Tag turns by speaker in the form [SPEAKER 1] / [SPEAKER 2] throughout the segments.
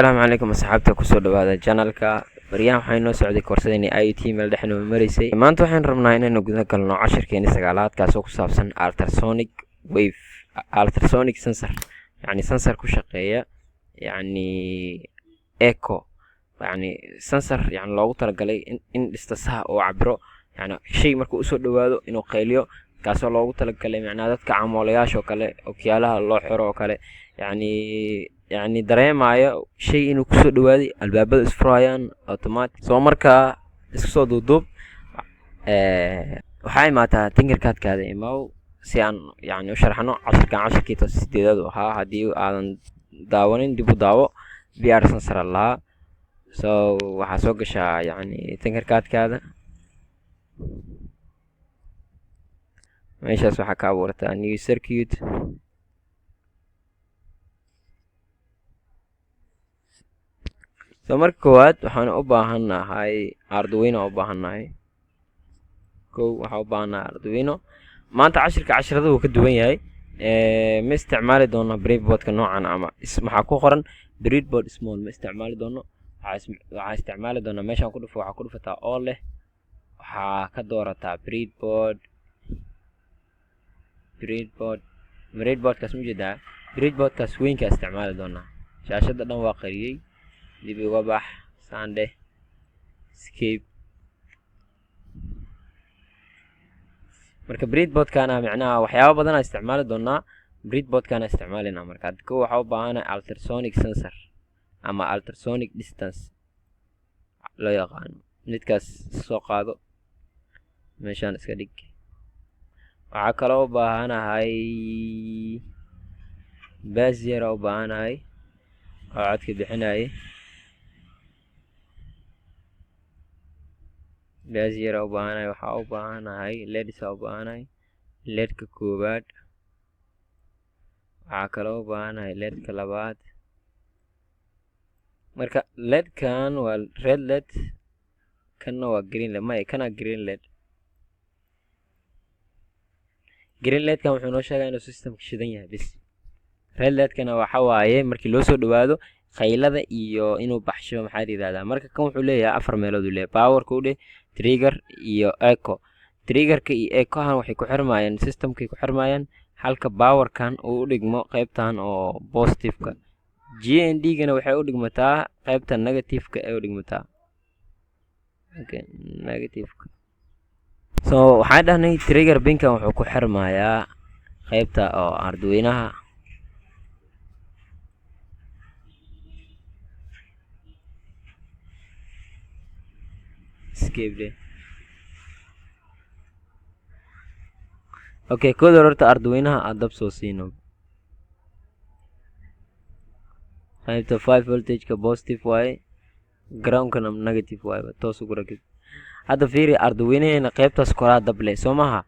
[SPEAKER 1] السلام عليكم asxaabta kusoo dhawaada channelka baryahan waxaan noo socday koorsadeenii IoT meel dhexna mareysay maanta waxaan rabnaa inaynu gudaha galno casharkeeni sagaalaad kaasoo ku saabsan ultrasonic wave ultrasonic sensor yani sensor ku shaqeeya yani echo yani sensor yani loogu talagalay in dhistasaha oo cabiro yani shay markuu usoo dhawaado inuu qayliyo kaasoo loogu talagalay macnaa dadka camoolayaasha oo kale okyaalaha loo xiro oo kale يعني dareemayo shay inuu kusoo dhawaaday albaabada isfurayaan automatic soo markaa isku soo duuduub waxay imaataa tinkercad-kaada imaw si aan yani u sharxano casharkiisa sideedad ahaa hadii aadan daawanin dib u daawo VR sensor lahaa so waxa soo gashaa yani tinkercad-kaada meeshaas waxa ka abuurtaa new circuit marka koowaad waxaan u baahanahay Arduino waxaan u baahanahay Arduino maanta casharada uu ka duwan yahay ma isticmaali doono breadboard-ka noocan ama waxa ku qoran breadboard small ma isticmaali doono waxa isticmaali doona meeshaan ku dhufo waxa ku dhufataa oo leh waxa ka doorataa breadboard-kaas ma jeedaa breadboard-kaas weynka isticmaali doona shaashada dhan waa qariyay dib uga bax Sunday escape marka breadboard-kana macnaha waxyaabo badan aan isticmaali doonaa breadboard-kana isticmaalina marka dadku waxa u baahanaa ultrasonic sensor ama ultrasonic distance loo yaqaan midkaas soo qaado meeshaan iska dhig waxa kale oo baahanahay baasier oo baahanahay oo codka bixinay baasier oo baahanahay waxa u baahanahay leds oo baahanahay ledka koobaad waxa kale oo baahanahay ledka labaad marka ledkan waa red led kana waa green led kana green led kan wuxuu noo sheegaa inuu systemka shidan yahay bis red led-kana waxa waaye markii loo soo dhawaado qaylada iyo inuu baxsho maxaa yiraahdaa marka kan wuxuu leeyahay afar meelood uu leeyahay power-ka u dheh trigger iyo echo trigger-ka iyo echo-han waxay ku xirmayaan systemka ku xirmayaan halka power-kan uu u dhigmo qaybtan oo positive-ka GND-gana waxay u dhigmataa qaybta negative-ka ee u dhigmataa okay negative-ka so waxaan dhahnay trigger pin-kan wuxuu ku xirmayaa qaybta oo Arduino-ha okay kood horta Arduino-ha aad dab soo siino qaybta 5 voltage-ka positive waaye ground-kana negative waaye toos ugu rakib hadda fiiri Arduino-heena qaybtaas koraa dab leh soo maaha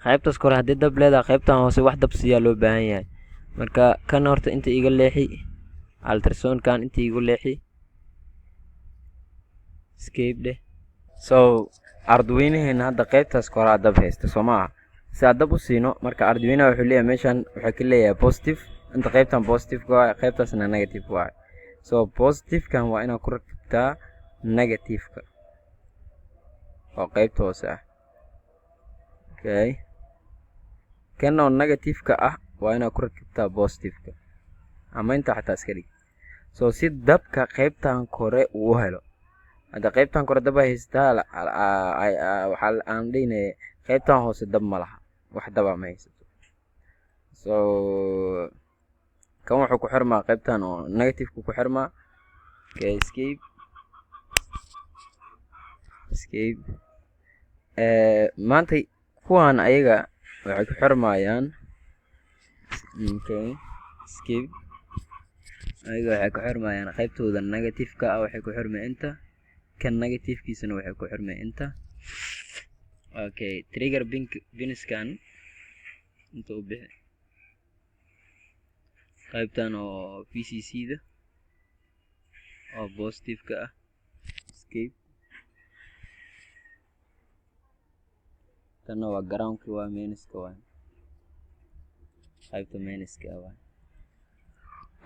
[SPEAKER 1] qaybtaas kore hadii dab leedahay qaybtan hoose wax dab siyaa loo baahan yahay marka kan horta inta iga leexi ultrasonic-kan inta igu leexi escape dheh so Arduino-heena hadda qaybtaas koraa dab haysta soo maaha si aad dab u siino marka Arduino wuxuu leeyahay meeshan waxa ka leeyahay positive inta qaybtan positive waa qaybtaasna negative waa so positive-kan waa inaad ku rakibtaa negative-ka oo qaybta hoose ah okay kan oo negative-ka ah waa inaad ku rakibtaa positive-ka ama inta xataa iska dhig so si dabka qaybtan kore uu helo hadda qaybtan kore dab haystaa waxa aan dhignahay qaybtan hoose dab ma laha wax dab ma haysato so kan wuxuu ku xirmaa qaybtan oo negative-ku ku xirmaa okay escape maanta kuwan ayaga waxay ku xirmayaan okay escape ayaga waxay ku xirmayaan qaybtooda negative-ka ah waxay ku xirmayaan inta kan negative-kiisana waxay ku xirmayaan inta okay trigger pin-skan inta u bixi qaybtan oo VCC-da oo positive-ka ah escape kana waa ground-ka waa minuska waa qaybta minuska waa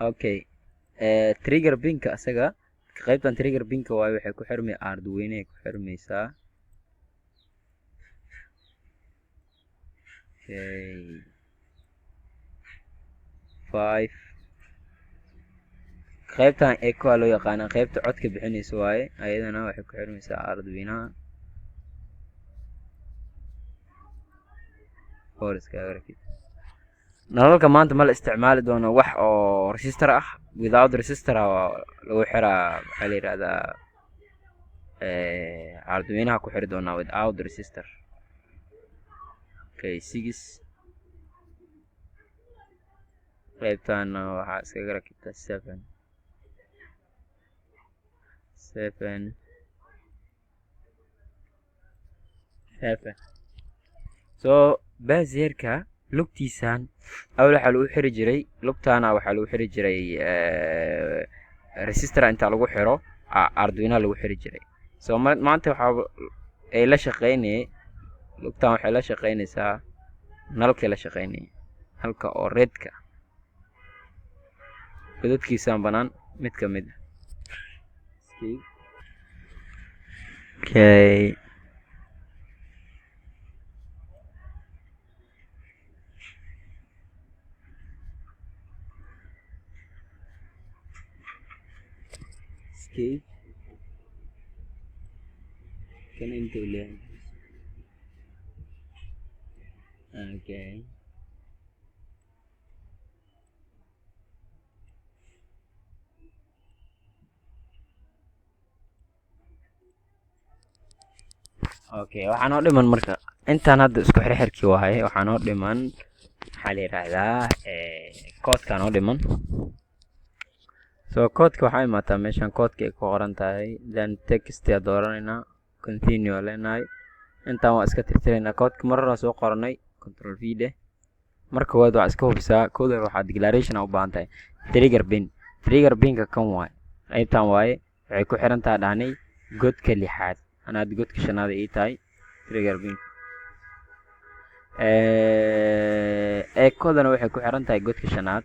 [SPEAKER 1] okay trigger pinka asaga qaybtan trigger pinka waaye waxay ku xirmay arduino ay ku xirmaysaa. Okay. 5 qaybtan echo loo yaqaan qaybta codka bixinaysa waaye ayadana waxay ku xirmaysaa arduino nalalka maanta ma la isticmaali doono wax oo resistor ah. Without resistor lagu xiraa waxaa la yidhahdaa arduinaha ku xiri doonaa without resistor. Okay, 6 qaybtan waxaa iskaga rakibtaa 7 so baasirka lugtiisan awal waxaa lagu xiri jiray lugtaana waxaa lagu xiri jiray resistor inta lagu xiro arduino lagu xiri jiray. So maanta waxa ay la shaqeynay lugtaan waxay la shaqeynaysaa nalka la shaqeynay halka oo redka godadkiisaan banaan mid ka mid ah. Okay, kan inta leeyahay. Okay, waxaa noo dhiman marka intaan hadda isku xirxirkii waaye. Waxaa noo dhiman maxaa la yiraahdaa koodka noo dhiman. So koodka waxaa imaataa meeshan koodka ay ku qoran tahay, then text ayaa dooranayna, continue leenahay. intaan waa iska tirtiraynaa koodka marna soo qoranay control v de. marka waad waa iska hubisaa kooda waxaa declaration u baahan tahay trigger pinka kan waaye qaybtan waaye waxay ku xiran tahay dhahnay godka lixaad anaad godka shanaad ay tahay trigger pin. echodana waxay ku xiran tahay godka shanaad.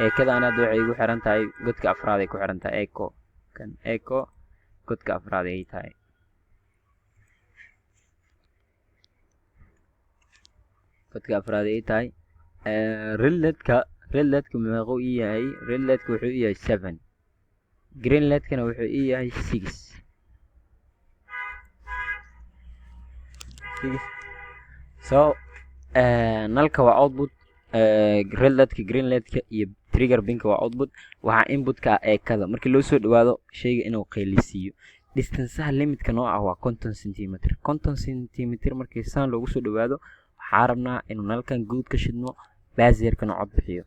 [SPEAKER 1] ekadana waxay ku xiran tahay godka afraad ay ku xiran tahay echo godka afraad ay tahay. godka afraad ay tahay. reledka wuxuu yahay reledka wuxuu yahay 7. green ledkana wuxuu yahay 6. so nalka waa output, red ledka green ledka iyo trigger pinka waa output. waxaa inputka ekada markii loo soo dhawaado shayga inuu qaylisiiyo. distanceha limitka noo ah waa 50 cm. 50 cm markii saan loogu soo dhawaado waxaa rabnaa inuu nalkan guud ka shidno baasirkan cod bixiyo.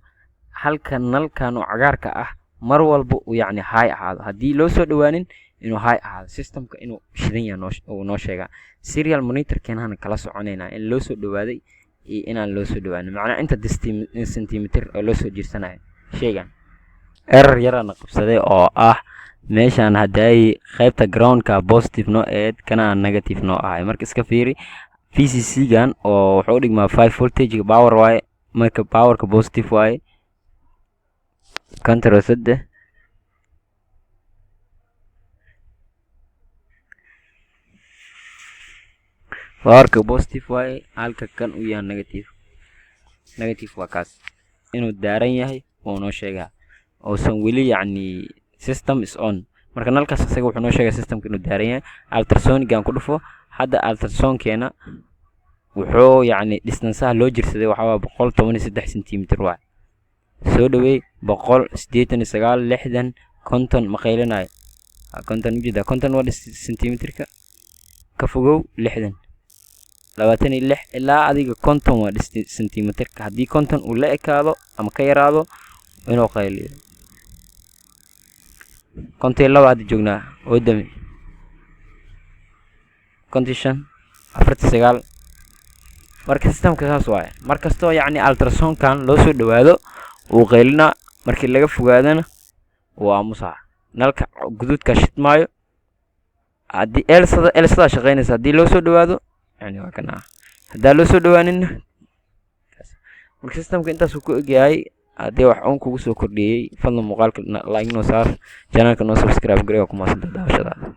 [SPEAKER 1] halka nalkan oo cagaarka ah mar walba uu yacni high ahaado. haddii loo soo dhawaanin inuu high ahaado systemka inuu shidan yahay noo sheegaa. serial monitor keenana kala soconaynaa in loo soo dhawaaday iyo inaan loo soo dhawaanin, macnaa inta centimeter oo loo soo jirsanayo shaygan. error yarana qabsaday oo ah meeshaan hadday qaybta groundka positive noo eed kana negative noo ahay. marka iska fiiri VCC gan oo wuxuu u dhigmaa 5 voltage power waaye. marka powerka positive waaye control 3 powerka positive waaye halka kan uu yahay negative waa kaas inuu daaran yahay oo noo sheegaa oosan weli yacni system is on. marka nalkaas isaga wuxuu noo sheegaa systemka inuu daaran yahay. ultrasonican ku dhufo hadda ultrasoundkeena wuxuu yacni distanceha loo jirsaday waxaa waa 113 cm waaye. soo dhaweey 189 60 konton ma qaylinayo konton mujida konton waa centimeterka ka fogow 60 26 ilaa adiga konton waa centimeterka. haddii konton uu la ekaado ama ka yaraado inuu qayliyo. konton laba hadda joognaa oo dami condition 49. marka systemka saas waaye. markastoo yacni ultrasoundkan loo soo dhawaado uu qaylina, markii laga fogaadana uu aamusaa. nalka guduudka shidmaayo. haddii elsada shaqeynaysa haddii loo soo dhawaado yani waa kana. haddaa loo soo dhawaanin marka systemka intaasuu ku egyahay. haddii wax uun kugu soo kordhiyey fadlan muuqaalka like noo saar channelka noo subscribe gareeyo kuma santa daawashada